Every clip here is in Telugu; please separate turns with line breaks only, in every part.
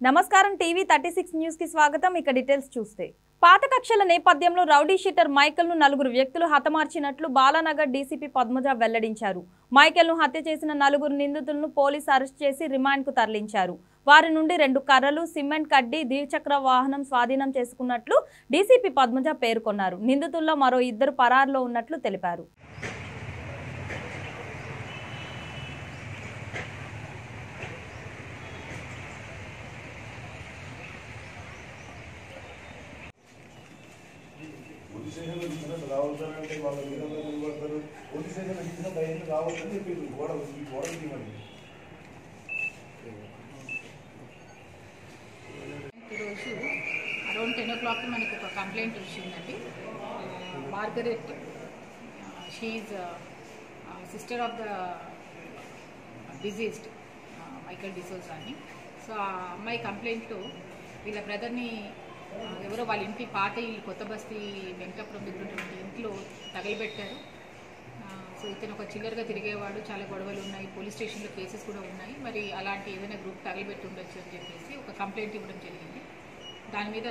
నమస్కారం టీవీ 36 న్యూస్ కి స్వాగతం. ఇక డీటెయిల్స్ చూస్తే పాత కక్షల నేపథ్యంలో రౌడీ షీటర్ మైకేల్ ను నలుగురు వ్యక్తులు హతమార్చినట్లు బాలానగర్ డీసీపీ పద్మజ వెల్లడించారు. మైకేల్ ను హత్య చేసిన నలుగురు నిందితులను పోలీసు అరెస్ట్ చేసి రిమాండ్ కు తరలించారు. వారి నుండి 2 కర్రలు, సిమెంట్ కడ్డీ, ద్విచక్ర వాహనం స్వాధీనం చేసుకున్నట్లు డీసీపీ పద్మజ పేర్కొన్నారు. నిందితుల్లో మరో 2 పరారులో ఉన్నట్లు తెలిపారు.
ఈరోజు అరౌండ్ 10 o'clock మనకు ఒక కంప్లైంట్ వచ్చిందండి. Margaret, she sister of the diseased Michael D'Souza అని. సో ఆ అమ్మాయి కంప్లైంట్లో వీళ్ళ బ్రదర్ని ఎవరో వాళ్ళ ఇంటి పాత ఇల్లు కొత్త బస్తీ వెంకటపురం దగ్గర ఉన్నటువంటి ఇంట్లో తగలబెట్టారు. సో ఇతను ఒక చిల్లరగా తిరిగేవాడు, చాలా గొడవలు ఉన్నాయి, పోలీస్ స్టేషన్లో కేసెస్ కూడా ఉన్నాయి. మరి అలాంటి ఏదైనా గ్రూప్ తగలబెట్టి ఉండొచ్చు అని చెప్పేసి ఒక కంప్లైంట్ ఇవ్వడం జరిగింది. దాని మీద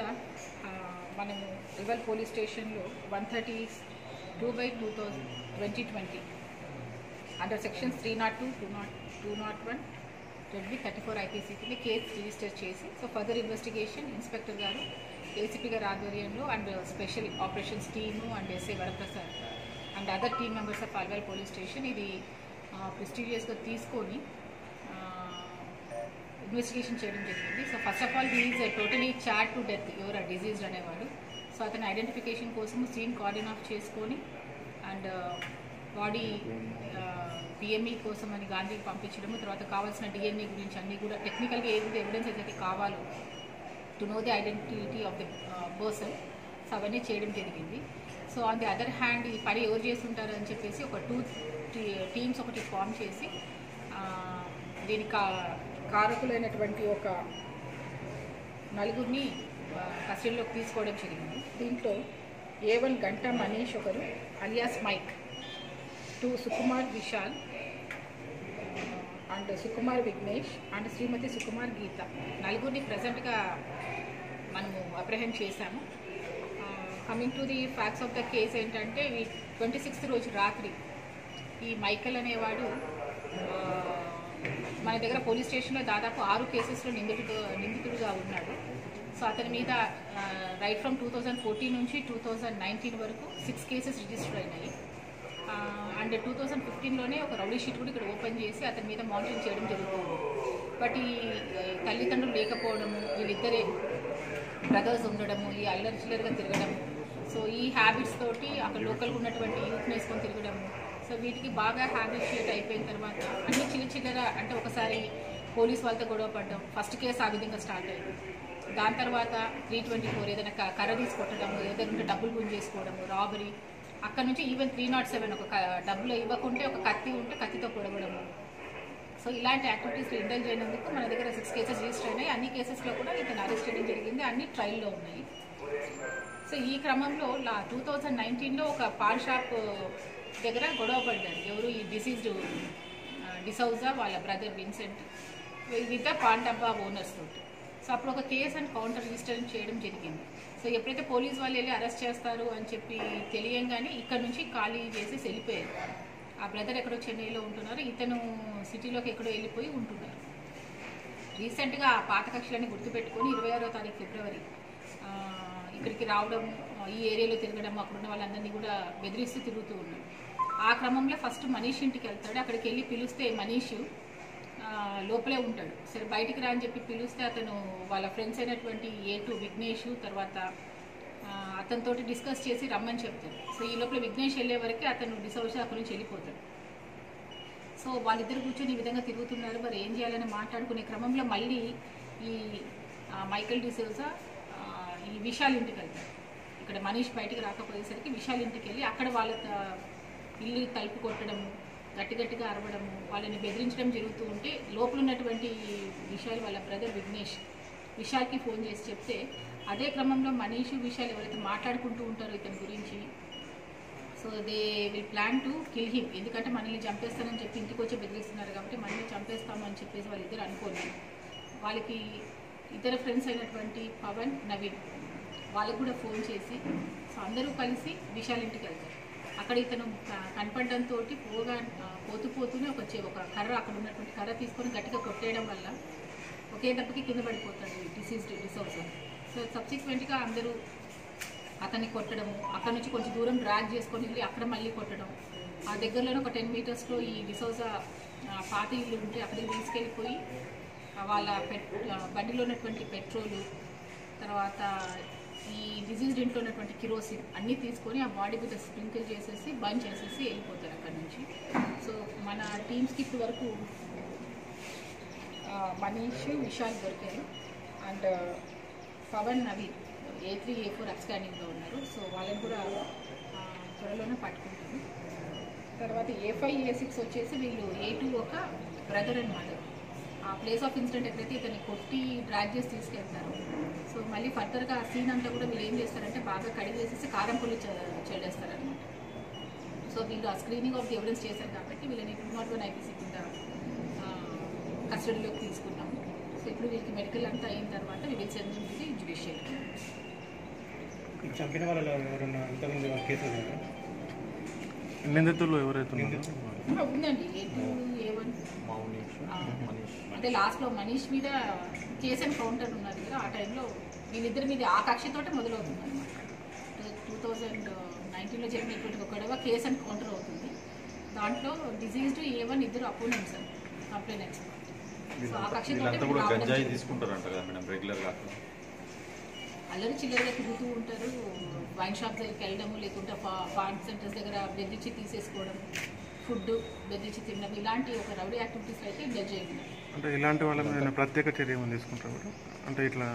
మనము రివల్ పోలీస్ స్టేషన్లో 132/2020 అండర్ సెక్షన్స్ 302, 201, 34 IPC కింద కేసు రిజిస్టర్ చేసి సో ఫర్దర్ ఇన్వెస్టిగేషన్ ఇన్స్పెక్టర్ గారు, ఏసీపీ గారి ఆధ్వర్యంలో and special operations team and SI Varaprasad and other team members of Alwal police station ఇది ప్రెస్టీజియస్గా తీసుకొని ఇన్వెస్టిగేషన్ చేయడం జరిగింది. So first of all he is totally chartered to death, ఎవరు డిజీజ్డ్ అనేవాడు. సో అతని ఐడెంటిఫికేషన్ కోసం సీన్ కార్డిన్ ఆఫ్ చేసుకొని అండ్ బాడీ పిఎంఈ కోసం అని గాంధీకి పంపించడము, తర్వాత కావాల్సిన డిఎన్ఏ గురించి అన్నీ కూడా టెక్నికల్గా ఏదైతే ఎవిడెన్స్ అయితే కావాలో to know the identity of the person, so అవన్నీ చేయడం జరిగింది. So on the other hand ఈ పని ఎవరు చేస్తుంటారు అని చెప్పేసి ఒక 2 టీమ్స్ ఒకటి ఫామ్ చేసి దీనికి కారకులైనటువంటి ఒక 4గురిని కస్టడీలోకి తీసుకోవడం జరిగింది. దీంట్లో A1 గంటా మనీష్ ఒకరు alias Mike, 2 Sukumar Vishal and Sukumar Vignesh and Srimathi Sukumar Geetha, 4గురిని ప్రజెంట్గా మనము అప్రహెండ్ చేశాము. Coming to the facts of the case ఏంటంటే 26th రోజు రాత్రి ఈ మైకేల్ అనేవాడు మన దగ్గర పోలీస్ స్టేషన్లో దాదాపు 6 కేసెస్లో నిందితుడుగా ఉన్నాడు. సో అతని మీద రైట్ ఫ్రమ్ 2014 నుంచి 2019 వరకు 6 కేసెస్ రిజిస్టర్ అయినాయి. అండ్ 2015లోనే ఒక రౌడీ షీట్ కూడా ఇక్కడ ఓపెన్ చేసి అతని మీద మానిటరింగ్ చేయడం జరుగుతుంది. బట్ ఈ తల్లిదండ్రులు లేకపోవడము, వీళ్ళిద్దరే బ్రదర్స్ ఉండడము, ఈ అల్లరి చిల్లరగా తిరగడము, సో ఈ హ్యాబిట్స్ తోటి అక్కడ లోకల్గా ఉన్నటువంటి యూత్ని వేసుకొని తిరగడము, సో వీటికి బాగా హ్యాబిట్షియేట్ అయిపోయిన తర్వాత అన్ని చిల్లర అంటే ఒకసారి పోలీస్ వాళ్ళతో గొడవ పడడం, ఫస్ట్ కేసు ఆ విధంగా స్టార్ట్ అయింది. దాని తర్వాత 324 ఏదైనా కర్ర తీసి కొట్టడము, ఏదైనా డబ్బులు గుంజేసుకోవడము, రాబరీ, అక్కడ నుంచి ఈవెన్ 307 ఒక డబ్బులు ఇవ్వకుంటే ఒక కత్తి ఉంటే కత్తితో పొడవడము. సో ఇలాంటి యాక్టివిటీస్లో ఇండల్జ్ అయినందుకు మన దగ్గర 6 కేసెస్ రిజిస్టర్ అయినాయి. అన్ని కేసెస్లో కూడా ఇతను అరెస్ట్ చేయడం జరిగింది, అన్ని ట్రయల్లో ఉన్నాయి. సో ఈ క్రమంలో 2019లో ఒక పాన్ షాప్ దగ్గర గొడవ పడ్డారు. ఎవరు ఈ డిసీజ్డ్ డిసౌజా వాళ్ళ brother Vincent with the pan డబ్బా ఓనర్స్ తోటి. సో అప్పుడు ఒక కేసు అండ్ కౌంటర్ రిజిస్టర్ చేయడం జరిగింది. సో ఎప్పుడైతే పోలీస్ వాళ్ళు వెళ్ళి అరెస్ట్ చేస్తారు అని చెప్పి తెలియంగానే ఇక్కడ నుంచి ఖాళీ చేసి వెళ్ళిపోయారు. ఆ బ్రదర్ ఎక్కడో చెన్నైలో ఉంటున్నారు, ఇతను సిటీలోకి ఎక్కడో వెళ్ళిపోయి ఉంటున్నారు. రీసెంట్గా ఆ పాత కక్షలని గుర్తుపెట్టుకొని 26వ తారీఖు ఫిబ్రవరి ఇక్కడికి రావడం, ఈ ఏరియాలో తిరగడం, అక్కడున్న వాళ్ళందరినీ కూడా బెదిరిస్తూ తిరుగుతూ ఉన్నాడు. ఆ క్రమంలో ఫస్ట్ మనీష్ ఇంటికి వెళ్తాడు. అక్కడికి వెళ్ళి పిలిస్తే మనీష్ లోపలే ఉంటాడు. సరే బయటికి రా అని చెప్పి పిలిస్తే అతను వాళ్ళ ఫ్రెండ్స్ అయినటువంటి A2 విఘ్నేష్ తర్వాత అతనితో డిస్కస్ చేసి రమ్మని చెప్తాడు. సో ఈ లోపల విఘ్నేష్ వెళ్ళే వరకే అతను డిసౌజా అక్కడి నుంచి వెళ్ళిపోతాడు. సో వాళ్ళిద్దరు కూర్చొని ఈ విధంగా తిరుగుతున్నారు, మరి ఏం చేయాలని మాట్లాడుకునే క్రమంలో మళ్ళీ ఈ మైకేల్ డిసౌజా ఈ విశాల్ ఇంటికి వెళ్తాడు. ఇక్కడ మనీష్ బయటికి రాకపోయేసరికి విశాల్ ఇంటికి వెళ్ళి అక్కడ వాళ్ళ ఇల్లు తలుపు కొట్టడము, గట్టిగా అరవడము, వాళ్ళని బెదిరించడం జరుగుతూ ఉంటే లోపల ఉన్నటువంటి విశాల్ వాళ్ళ బ్రదర్ విశాల్కి ఫోన్ చేసి చెప్తే అదే క్రమంలో మనీష్ విశాల్ ఎవరైతే మాట్లాడుకుంటూ ఉంటారో ఇతని గురించి, so they will plan to kill him. ఎందుకంటే మనల్ని చంపేస్తానని చెప్పి ఇంటికి వచ్చి బెదిరిస్తున్నారు కాబట్టి మనల్ని చంపేస్తాము అని చెప్పేసి వాళ్ళిద్దరు అనుకోలేదు. వాళ్ళకి ఇతర ఫ్రెండ్స్ అయినటువంటి పవన్, నవీన్ వాళ్ళకు కూడా ఫోన్ చేసి సో అందరూ కలిసి విశాల్ ఇంటికి వెళ్తారు. అక్కడ ఇతను కనపడడంతో పోతూనే ఒక కర్ర, అక్కడ ఉన్నటువంటి కర్ర తీసుకొని గట్టిగా కొట్టేయడం వల్ల ఒకే దెబ్బకి కింద పడిపోతాడు డిసీజ్డ్ డిసౌజ. సో సబ్సిక్వెంట్గా అందరూ అతన్ని కొట్టడము, అక్కడ నుంచి కొంచెం దూరం డ్రాగ్ చేసుకొని వెళ్ళి అక్కడ మళ్ళీ కొట్టడం, ఆ దగ్గరలోనే ఒక 10 మీటర్స్లో ఈ డిసౌజ పాత ఇల్లు ఉంటే అక్కడికి తీసుకెళ్ళిపోయి వాళ్ళ బండిలో ఉన్నటువంటి పెట్రోలు, తర్వాత ఈ డిజీజ్డ్ ఇంట్లో ఉన్నటువంటి కిరోసిన్ అన్నీ తీసుకొని ఆ బాడీ మీద స్ప్రింకిల్ చేసేసి బంద్ చేసేసి వెళ్ళిపోతారు అక్కడ నుంచి. సో మన టీమ్స్కి ఇప్పటి వరకు మనీష్, విశాల్ దొరికారు. And Pawan, Naveen A3, A4 అప్స్టాండింగ్లో ఉన్నారు. సో వాళ్ళని కూడా త్వరలోనే పట్టుకుంటాము. తర్వాత A5, A6 వచ్చేసి వీళ్ళు A2 ఒక బ్రదర్ అండ్ మదర్. ఆ ప్లేస్ ఆఫ్ ఇన్సిడెంట్ ఎక్కడైతే ఇతన్ని కొట్టి డ్రాగ్ చేసి తీసుకెళ్తారు. సో మళ్ళీ ఫర్దర్గా ఆ సీన్ అంతా కూడా వీళ్ళు ఏం చేస్తారంటే బాగా కడిగేసేసి కారం పొడి చెల్లేస్తారనమాట. సో వీళ్ళు ఆ స్క్రీనింగ్ ఆఫ్ ది ఎవిడెన్స్ చేశారు కాబట్టి వీళ్ళని 201 IPC కింద కస్టడీలోకి తీసుకున్నాము. సో ఇప్పుడు వీళ్ళకి మెడికల్ అంతా అయిన తర్వాత వీళ్ళు సెండ్ జ్యుడిషియల్.
చంపిన వాళ్ళు ఎవరన్నా ఇంతకుముందు కేసులు
నిందితులు ఎవరైతే
ఉందండి. A2, A1 అంటే లాస్ట్లో మనీష్ మీద కేసు ఎన్కౌంటర్ ఉన్నది కదా, ఆ టైంలో వీళ్ళిద్దరి మీద ఆ కక్షతోటే మొదలవుతుంది అనమాట. 2019లో జరిగినటువంటి ఒక గొడవ కేసు ఎన్కౌంటర్ అవుతుంది. దాంట్లో డిజీజ్డ్ A1 ఇద్దరు అపోనెంట్స్ కంప్లైనెంట్స్. సో ఆ కక్షతోటే
తీసుకుంటారంట కదా మేడం రెగ్యులర్గా.
అల్లరి చిల్లరగా తిరుగుతూ ఉంటారు. వైన్ షాప్ దగ్గరికి వెళ్ళడము, లేకుంటే ఫార్మ్ సెంటర్స్ దగ్గర బెదిరించి తీసేసుకోవడం, ఫుడ్ బెదిరించి తినడం, ఇలాంటి ఒక రౌడీ యాక్టివిటీస్ అయితే ఇండల్జ్ అయ్యి ఉన్నారు.
అంటే ఇలాంటి వాళ్ళ మీద ప్రత్యేక చర్య ఏమైనా తీసుకుంటారు మేడం? అంటే ఇట్లా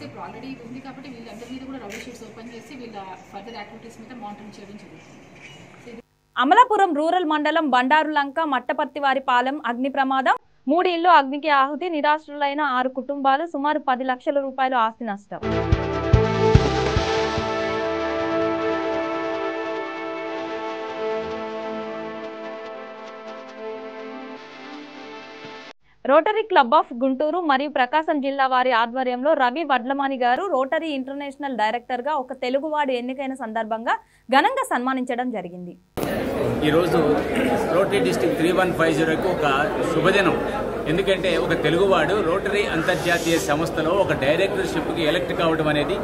ఇప్పుడు ఆల్రెడీ ఇది ఉంది కాబట్టి వీళ్ళందరి మీద కూడా రౌడీ షీట్స్ ఓపెన్ చేసి వీళ్ళ ఫర్దర్ యాక్టివిటీస్ మీద మానిటరింగ్ చేయడం జరుగుతుంది.
అమలాపురం రూరల్ మండలం బండారులంక మట్టపర్తివారిపాలెం అగ్ని ప్రమాదం. 3 ఇళ్లు అగ్నికి ఆహుతి. నిరాశ్రులైన 6 కుటుంబాలు. సుమారు 10 లక్షల రూపాయలు ఆస్తి నష్టం. రోటరీ క్లబ్ ఆఫ్ గుంటూరు మరియు ప్రకాశం జిల్లా వారి ఆధ్వర్యంలో రవి వడ్లమాని గారు రోటరీ ఇంటర్నేషనల్ డైరెక్టర్ గా ఒక తెలుగువాడు ఎన్నికైన సందర్భంగా ఘనంగా సన్మానించడం జరిగింది.
ఈరోజు రోటరీ డిస్ట్రిక్ట్ 3150కు ఒక శుభదినం. ఎందుకంటే ఒక తెలుగువాడు రోటరీ అంతర్జాతీయ సంస్థలో ఒక డైరెక్టర్షిప్కి ఎలక్ట్ కావడం అనేది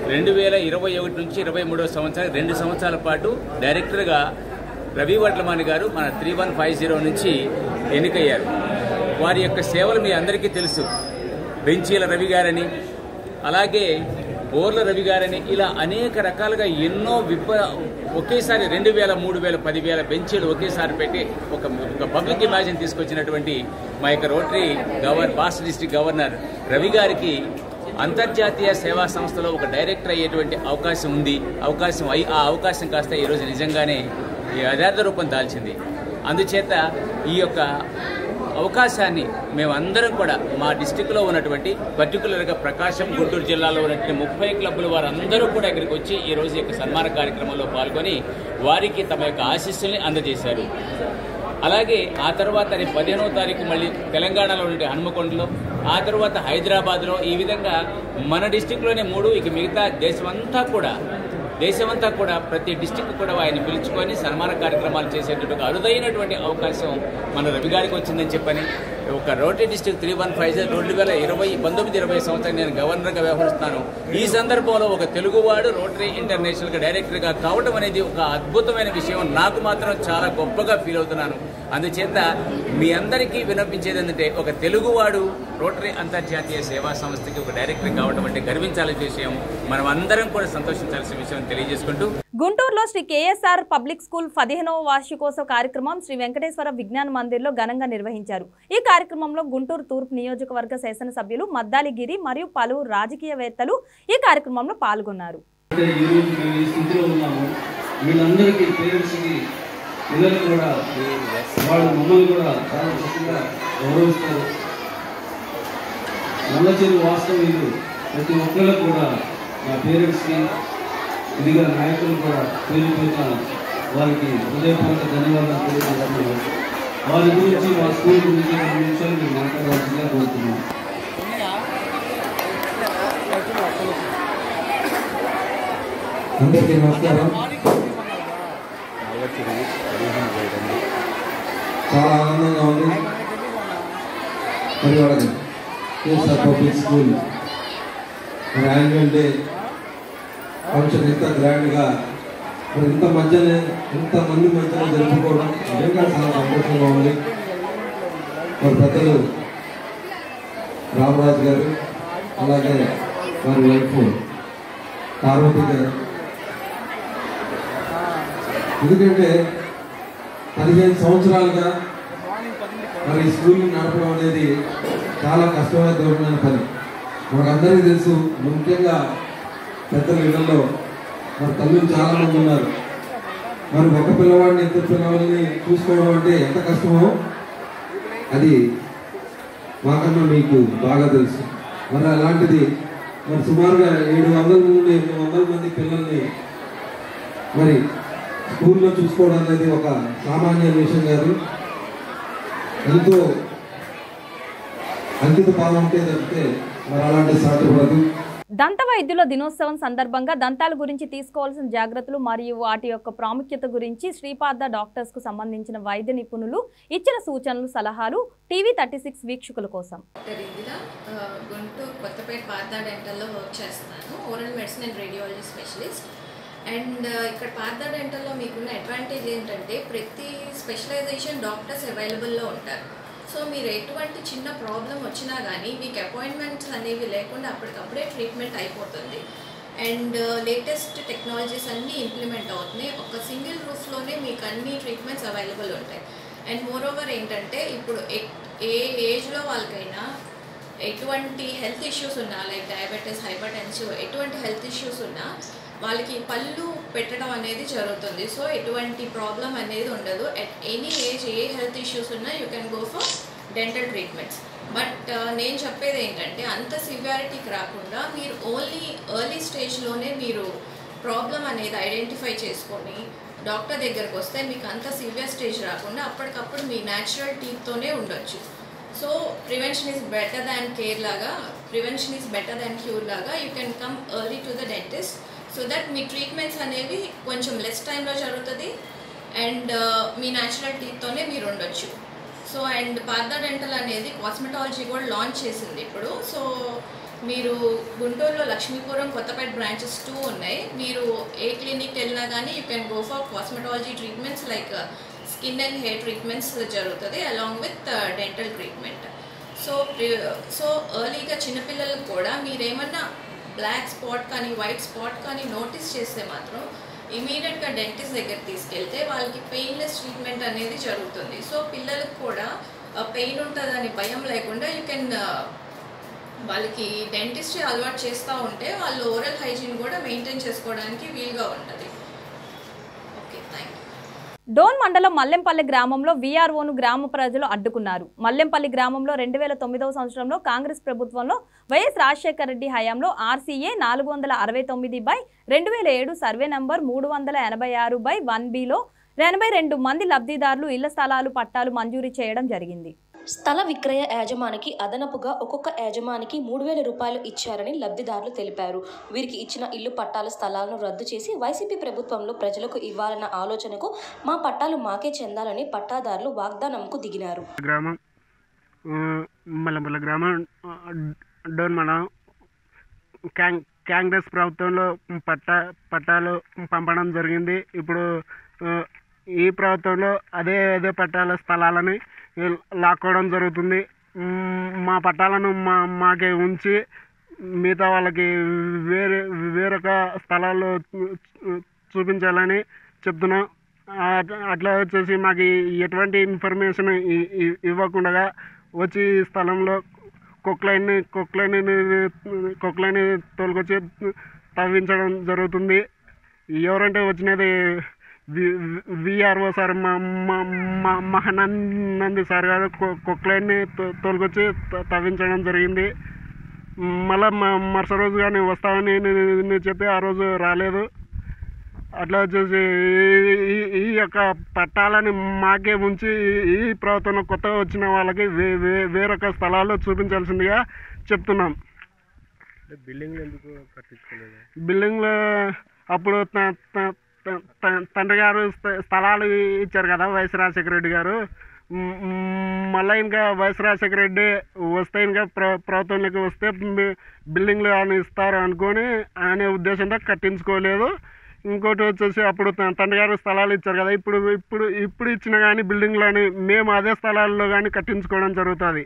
2021 నుంచి 23వ సంవత్సరం 2 సంవత్సరాల పాటు డైరెక్టర్గా రవి వడ్లమాని గారు మన 3150 నుంచి ఎన్నికయ్యారు. వారి యొక్క సేవలు మీ అందరికీ తెలుసు. బెంచీల రవి గారని, అలాగే బోర్ల రవి గారని, ఇలా అనేక రకాలుగా ఎన్నో ఒకేసారి 2000, 3000, 10,000 బెంచీలు ఒకేసారి పెట్టి ఒక పబ్లిక్ ఇమాజిన్ తీసుకొచ్చినటువంటి మా యొక్క rotary past district governor Ravi గారికి అంతర్జాతీయ సేవా సంస్థలో ఒక డైరెక్టర్ అయ్యేటువంటి అవకాశం ఉంది. ఆ అవకాశం కాస్త ఈరోజు నిజంగానే యథార్థ రూపం దాల్చింది. అందుచేత ఈ యొక్క అవకాశాన్ని మేమందరం కూడా మా డిస్టిక్లో ఉన్నటువంటి పర్టికులర్గా ప్రకాశం, గుంటూరు జిల్లాలో ఉన్నటువంటి 30 క్లబ్ల వారందరూ కూడా ఇక్కడికి వచ్చి ఈరోజు యొక్క సన్మాన కార్యక్రమంలో పాల్గొని వారికి తమ యొక్క ఆశీస్సుల్ని అందజేశారు. అలాగే ఆ తర్వాత 15వ తారీఖు మళ్ళీ తెలంగాణలో ఉండే హనుమకొండలో, ఆ తర్వాత హైదరాబాద్లో, ఈ విధంగా మన డిస్టిక్లోనే 3, ఇక మిగతా దేశమంతా కూడా ప్రతి డిస్టిక్ కూడా ఆయన పిలుచుకొని సన్మాన కార్యక్రమాలు చేసేటటువంటి అరుదైనటువంటి అవకాశం మన రవి గారికి వచ్చిందని చెప్పని ఒక రోటరీ డిస్ట్రిక్ట్ 3150 2019-20 సంవత్సరం నేను గవర్నర్గా వ్యవహరిస్తాను. ఈ సందర్భంలో ఒక తెలుగువాడు రోటరీ ఇంటర్నేషనల్గా డైరెక్టర్గా కావడం అనేది ఒక అద్భుతమైన విషయం. నాకు మాత్రం చాలా గొప్పగా ఫీల్ అవుతున్నాను. అందుచేత మీ అందరికీ విన్నపించేది ఏంటంటే ఒక తెలుగువాడు రోటరీ అంతర్జాతీయ సేవా సంస్థకి ఒక డైరెక్టర్ కావడం అంటే గర్వించాల్సిన విషయం. మనం అందరం కూడా సంతోషించాల్సిన విషయం తెలియజేసుకుంటూ
గుంటూరులో శ్రీ KSR పబ్లిక్ స్కూల్ 15వ వార్షికోత్సవ కార్యక్రమం శ్రీ వెంకటేశ్వర విజ్ఞాన మందిర్లో ఘనంగా నిర్వహించారు. ఈ కార్యక్రమంలో గుంటూరు తూర్పు నియోజకవర్గ శాసనసభ్యులు మద్దాలి గిరి మరియు పలువురు రాజకీయవేత్తలు ఈ కార్యక్రమంలో పాల్గొన్నారు.
ఇదిగా నాయకులు కూడా పేరుపోయిన వారికి హృదయపూర్వక ధన్యవాదాలు తెలియజేస్తున్నాను. వారి గురించి మా స్కూల్ గురించి 2 నిమిషాలు మేము మాట్లాడవలసిందిగా కోరుతున్నాం. అందరికీ నమస్కారం. చాలా ఆనందంగా ఉంది. మరి వాళ్ళకి కేఎస్ఆర్ పబ్లిక్ స్కూల్ మరి యాన్యువల్ డే ఫంక్షన్ ఇంత గ్రాండ్గా మరి ఇంతమంది మధ్యలో జరుపుకోవడం నిజంగా చాలా సంతోషంగా ఉంది. మరి పెద్దలు రామరాజు గారు, అలాగే వారి వైఫ్ పార్వతి గారు, ఎందుకంటే 15 సంవత్సరాలుగా మరి స్కూల్ని నడపడం అనేది చాలా కష్టమైన దూరమైన పని. మనకందరికీ తెలుసు. ముఖ్యంగా పెద్దల ఇళ్లలో మరి తల్లులు చాలామంది ఉన్నారు. మరి ఒక పిల్లవాడిని ఇద్దరు పిల్లవాడిని చూసుకోవడం అంటే ఎంత కష్టమో అది మాకన్నా మీకు బాగా తెలుసు. మరి అలాంటిది మరి సుమారుగా 700 నుండి 800 మంది పిల్లల్ని మరి స్కూల్లో చూసుకోవడం అనేది ఒక సామాన్య విషయం కాదు. ఎంతో అంకిత భావం ఉంటే తప్పితే మరి అలాంటి సాధ్యపడదు.
దంత వైద్యుల దినోత్సవం సందర్భంగా దంతాల గురించి తీసుకోవాల్సిన జాగ్రత్తలు మరియు వాటి యొక్క ప్రాముఖ్యత గురించి శ్రీపాద డాక్టర్స్ కు సంబంధించిన వైద్య నిపుణులు ఇచ్చిన సూచనలు, సలహాలు టీవీ 36 వీక్షకుల కోసం.
గుంటూరు కొత్తపేట పార్థ డెంటల్లో వర్క్ చేస్తున్నాను. Oral medicine and radiology specialist. And ఇక్కడ పార్థ డెంటల్లో మీకున్న అడ్వాంటేజ్ ఏంటంటే ప్రతి స్పెషలైజేషన్ డాక్టర్స్ అవైలబుల్లో ఉంటారు. సో మీరు ఎటువంటి చిన్న ప్రాబ్లం వచ్చినా కానీ మీకు అపాయింట్మెంట్స్ అనేవి లేకుండా అప్పటికప్పుడే ట్రీట్మెంట్ అయిపోతుంది. అండ్ లేటెస్ట్ టెక్నాలజీస్ అన్నీ ఇంప్లిమెంట్ అవుతున్నాయి. ఒక సింగిల్ రూఫ్లోనే మీకు అన్ని ట్రీట్మెంట్స్ అవైలబుల్ ఉంటాయి. అండ్ మోరోవర్ ఏంటంటే ఇప్పుడు ఏ ఏజ్లో వాళ్ళకైనా ఎటువంటి హెల్త్ ఇష్యూస్ ఉన్నా, లైక్ డయాబెటీస్, హైపర్టెన్సివ్, ఎటువంటి హెల్త్ ఇష్యూస్ ఉన్నా వాళ్ళకి పళ్ళు పెట్టడం అనేది జరుగుతుంది. సో ఎటువంటి ప్రాబ్లం అనేది ఉండదు. ఎట్ ఎనీ ఏజ్ ఏ హెల్త్ ఇష్యూస్ ఉన్నా you can go for dental treatments. But నేను చెప్పేది ఏంటంటే అంత సివియారిటీకి రాకుండా మీరు ఓన్లీ ఎర్లీ స్టేజ్లోనే మీరు ప్రాబ్లం అనేది ఐడెంటిఫై చేసుకొని డాక్టర్ దగ్గరకు వస్తే మీకు అంత సివియర్ స్టేజ్ రాకుండా అప్పటికప్పుడు మీ న్యాచురల్ టీత్తోనే ఉండొచ్చు. So prevention is better than care లాగా, prevention is better than cure లాగా you can come early to the dentist. So that మీ ట్రీట్మెంట్స్ అనేవి కొంచెం లెస్ టైంలో జరుగుతుంది అండ్ మీ న్యాచురల్ టీత్తోనే మీరు ఉండొచ్చు. సో అండ్ పార్థ డెంటల్ అనేది కాస్మెటాలజీ కూడా లాంచ్ చేసింది ఇప్పుడు. సో మీరు గుంటూరులో లక్ష్మీపురం, కొత్తపేట బ్రాంచెస్ 2 ఉన్నాయి. మీరు ఏ క్లినిక్ వెళ్ళినా కానీ you can go for cosmetology treatments like skin and hair treatments జరుగుతుంది along with dental treatment. So ఎర్లీగా చిన్నపిల్లలకు కూడా మీరేమన్నా బ్లాక్ స్పాట్ కానీ వైట్ స్పాట్ కానీ నోటీస్ చేస్తే మాత్రం ఇమీడియట్గా డెంటిస్ట్ దగ్గర తీసుకెళ్తే వాళ్ళకి పెయిన్లెస్ ట్రీట్మెంట్ అనేది జరుగుతుంది. సో పిల్లలకు కూడా పెయిన్ ఉంటుందని భయం లేకుండా యూ కెన్ వాళ్ళకి డెంటిస్ట్రీ అలవాటు చేస్తూ ఉంటే వాళ్ళు ఓరల్ హైజీన్ కూడా మెయింటైన్ చేసుకోవడానికి వీలుగా ఉంటుంది. Okay, thank you.
డోన్ మండలం మల్లెంపల్లి గ్రామంలో వీఆర్ఓను గ్రామ ప్రజలు అడ్డుకున్నారు. మల్లెంపల్లి గ్రామంలో 2009వ సంవత్సరంలో కాంగ్రెస్ ప్రభుత్వంలో వైఎస్ రాజశేఖర రెడ్డి హయాంలో RCA 460/2007 సర్వే నంబర్ 386/1Bలో 82 మంది లబ్ధిదారులు ఇళ్ల స్థలాలు పట్టాలు మంజూరు చేయడం జరిగింది.
స్థల విక్రయ యాజమానికి అదనపుగా ఒక్కొక్క యాజమానికి 3,000 రూపాయలు ఇచ్చారని లబ్ధిదారులు తెలిపారు. వీరికి ఇచ్చిన ఇల్లు పట్టాల స్థలాలను రద్దు చేసి వైసీపీ ప్రభుత్వంలో ప్రజలకు ఇవ్వాలన్న ఆలోచనకు మా పట్టాలు మాకే చెందాలని పట్టాదారులు వాగ్దానంకు దిగినారు.
గ్రామం మల్లెంపల్లి గ్రామం డోన్ మండలం కాంగ్రెస్ ప్రభుత్వంలో పట్టాలు పంపడం జరిగింది. ఇప్పుడు ఈ ప్రభుత్వంలో అదే పట్టాల స్థలాలని లాక్కోవడం జరుగుతుంది. మా పట్టాలను మాకే ఉంచి మిగతా వాళ్ళకి వేరొక స్థలాల్లో చూపించాలని చెప్తున్నాం. అట్లా వచ్చేసి మాకు ఎటువంటి ఇన్ఫర్మేషన్ ఇవ్వకుండా వచ్చి స్థలంలో కొక్లైన్ తోలుకొచ్చి తవ్వించడం జరుగుతుంది. ఎవరంటే వచ్చినది VRO సార్ మహానంది సార్ గారు కొక్లైన్ని తోలుకొచ్చి తవ్వించడం జరిగింది. మళ్ళీ మరుసటి రోజు కానీ వస్తామని చెప్పి ఆ రోజు రాలేదు. అట్లా వచ్చేసి ఈ యొక్క పట్టాలని మాకే ఉంచి ఈ ప్రభుత్వంలో కొత్తగా వచ్చిన వాళ్ళకి వేరొక స్థలాల్లో చూపించాల్సిందిగా చెప్తున్నాం. బిల్డింగ్లో అప్పుడు తండ్రి గారు స్థలాలు ఇచ్చారు కదా వైఎస్ రాజశేఖర రెడ్డి గారు. మళ్ళీ ఇంకా వైఎస్ రాజశేఖర రెడ్డి వస్తే ఇంకా ప్రభుత్వంలోకి వస్తే బిల్డింగ్లు అని ఇస్తారు అనుకొని అనే ఉద్దేశంతో కట్టించుకోలేదు. ఇంకోటి వచ్చేసి అప్పుడు తండ్రి గారు స్థలాలు ఇచ్చారు కదా, ఇప్పుడు ఇచ్చినా కానీ బిల్డింగ్లు అని మేము అదే స్థలాల్లో కానీ కట్టించుకోవడం జరుగుతుంది.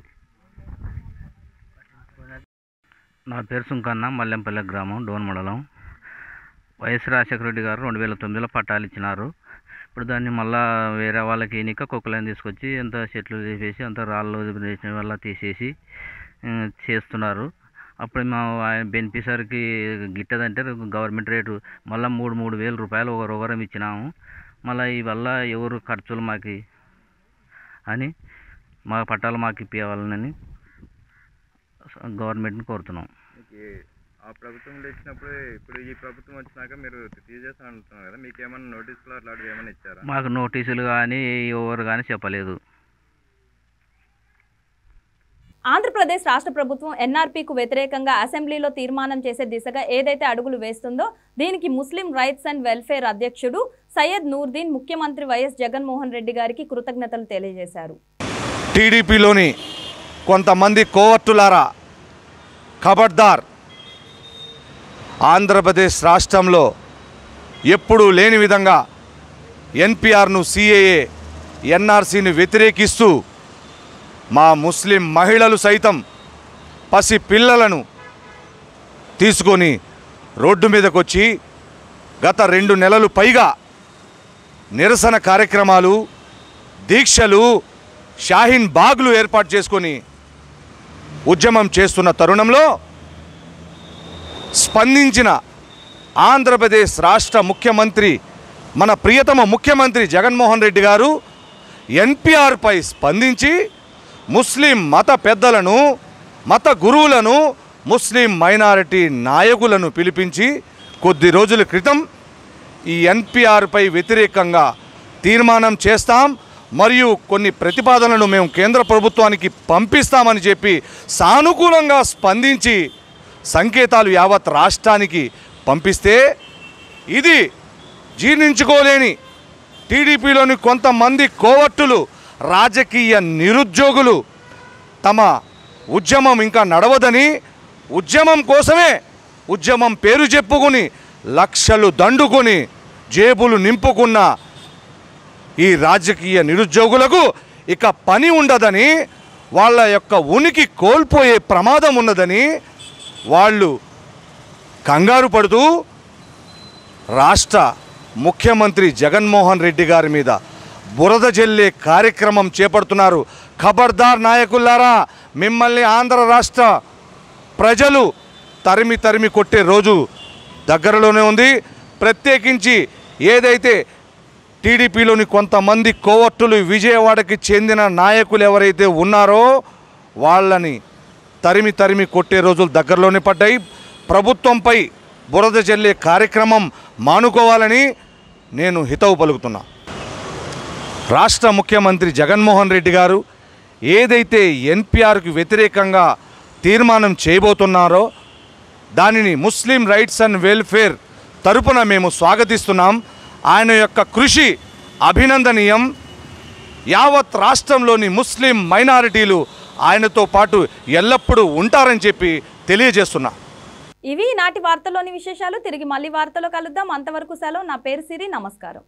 నా పేరు సుంకన్న, మల్లెంపల్లె గ్రామం, డోన్ మండలం. వైఎస్ రాజశేఖర రెడ్డి గారు 2009లో పట్టాలు ఇచ్చినారు. ఇప్పుడు దాన్ని మళ్ళీ వేరే వాళ్ళకి ఎన్నిక కుక్కలను తీసుకొచ్చి అంత చెట్లు తీసేసి అంత రాళ్ళు వేసిన వల్ల తీసేసి చేస్తున్నారు. అప్పుడు మా బెనిఫిషరీకి గిట్టదంటే గవర్నమెంట్ రేటు మళ్ళీ 3,000 రూపాయలు ఒకరం ఇచ్చినాము. మళ్ళీ ఇవల్ల ఎవరు ఖర్చులు మాకు అని మా పట్టాలు మాకు ఇప్పించాలని గవర్నమెంట్ని కోరుతున్నాం.
ఆ ప్రభుత్వంలో ఇచ్చినప్పుడు ఇప్పుడు ఈ ప్రభుత్వం వచ్చినాక మీరు తీసేస్తా అంటున్నారు కదా, మీకు ఏమైనా నోటీసులు అట్లాంటివి ఏమైనా ఇచ్చారా?
మాకు నోటీసులు కానీ ఎవరు కానీ చెప్పలేదు.
ఆంధ్రప్రదేశ్ రాష్ట్ర ప్రభుత్వం ఎన్ఆర్పీకు వ్యతిరేకంగా అసెంబ్లీలో తీర్మానం చేసే దిశగా ఏదైతే అడుగులు వేస్తుందో దీనికి ముస్లిం రైట్స్ అండ్ వెల్ఫేర్ అధ్యక్షుడు సయ్యద్ నూర్దీన్ ముఖ్యమంత్రి వైఎస్ జగన్మోహన్ రెడ్డి గారికి కృతజ్ఞతలు తెలియజేశారు.
టీడీపీలోని కొంతమంది కోవర్టులారా, ఖబర్దార్, ఆంధ్రప్రదేశ్ రాష్ట్రంలో ఎప్పుడూ లేని విధంగా ఎన్పిఆర్ను, సిఏఏ, ఎన్ఆర్సీని వ్యతిరేకిస్తూ మా ముస్లిం మహిళలు సైతం పసి పిల్లలను తీసుకొని రోడ్డు మీదకు వచ్చి గత 2 నెలలు పైగా నిరసన కార్యక్రమాలు, దీక్షలు, షాహీన్ బాగ్లు ఏర్పాటు చేసుకొని ఉద్యమం చేస్తున్న తరుణంలో స్పందించిన ఆంధ్రప్రదేశ్ రాష్ట్ర ముఖ్యమంత్రి, మన ప్రియతమ ముఖ్యమంత్రి జగన్మోహన్ రెడ్డి గారు ఎన్పిఆర్పై స్పందించి ముస్లిం మత పెద్దలను, మత గురువులను, ముస్లిం మైనారిటీ నాయకులను పిలిపించి కొద్ది రోజుల క్రితం ఈ ఎన్పిఆర్పై వ్యతిరేకంగా తీర్మానం చేస్తాం, మరియు కొన్ని ప్రతిపాదనలను మేము కేంద్ర ప్రభుత్వానికి పంపిస్తామని చెప్పి సానుకూలంగా స్పందించి సంకేతాలు యావత్ రాష్ట్రానికి పంపిస్తే ఇది జీర్ణించుకోలేని టీడీపీలోని కొంతమంది కోవర్టులు, రాజకీయ నిరుద్యోగులు తమ ఉద్యమం ఇంకా నడవదని, ఉద్యమం కోసమే ఉద్యమం పేరు చెప్పుకొని లక్షలు దండుకొని జేబులు నింపుకున్న ఈ రాజకీయ నిరుద్యోగులకు ఇక పని ఉండదని, వాళ్ళ యొక్క ఉనికి కోల్పోయే ప్రమాదం ఉన్నదని వాళ్ళు కంగారు పడుతూ రాష్ట్ర ముఖ్యమంత్రి జగన్మోహన్ రెడ్డి గారి మీద బురద జల్లే కార్యక్రమం చేపడుతున్నారు. ఖబర్దార్ నాయకులారా, మిమ్మల్ని ఆంధ్ర రాష్ట్ర ప్రజలు తరిమి తరిమి కొట్టే రోజు దగ్గరలోనే ఉంది. ప్రత్యేకించి ఏదైతే టీడీపీలోని కొంతమంది కోవర్టులు, విజయవాడకి చెందిన నాయకులు ఎవరైతే ఉన్నారో వాళ్ళని తరిమి తరిమి కొట్టే రోజులు దగ్గరలోనే పడ్డాయి. ప్రభుత్వంపై బురద జల్లే కార్యక్రమం మానుకోవాలని నేను హితవు పలుకుతున్నా. రాష్ట్ర ముఖ్యమంత్రి జగన్మోహన్ రెడ్డి గారు ఏదైతే ఎన్పిఆర్కి వ్యతిరేకంగా తీర్మానం చేయబోతున్నారో దానిని ముస్లిం రైట్స్ అండ్ వెల్ఫేర్ తరపున మేము స్వాగతిస్తున్నాం. ఆయన యొక్క కృషి అభినందనీయం. యావత్ రాష్ట్రంలోని ముస్లిం మైనారిటీలు ఆయనతో పాటు ఎల్లప్పుడూ ఉంటారని చెప్పి తెలియజేస్తున్నా.
ఇవి నాటి వార్తల్లోని విశేషాలు. తిరిగి మళ్ళీ వార్తలో కలుద్దాం. అంతవరకు సెలవు. నా పేరు సిరి. నమస్కారం.